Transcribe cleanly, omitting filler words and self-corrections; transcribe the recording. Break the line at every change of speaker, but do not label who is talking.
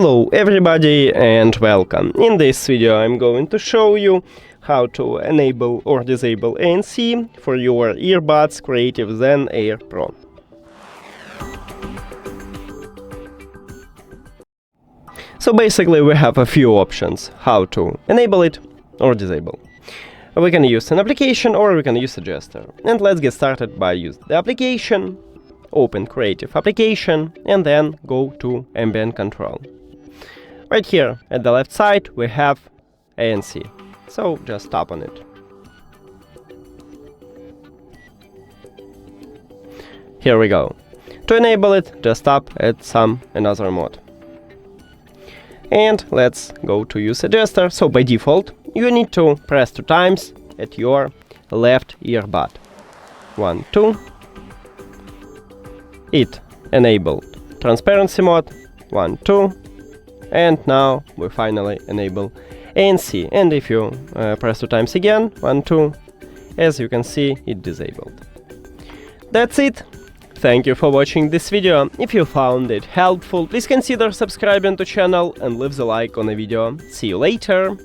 Hello everybody and welcome. In this video I'm going to show you how to enable or disable ANC for your earbuds Creative Zen Air Pro. So basically we have a few options how to enable it or disable. We can use an application or we can use a gesture. And let's get started by using the application, open Creative Application and then go to Ambient Control. Right here at the left side we have ANC, so just tap on it. Here we go. To enable it, just tap at some another mode. And let's go to use a gesture. So by default, you need to press 2 times at your left earbud. 1, 2. It enabled transparency mode. 1, 2. And now we finally enable ANC. And if you press 2 times again, 1, 2, as you can see, it disabled. That's it. Thank you for watching this video. If you found it helpful, please consider subscribing to the channel and leave the like on the video. See you later.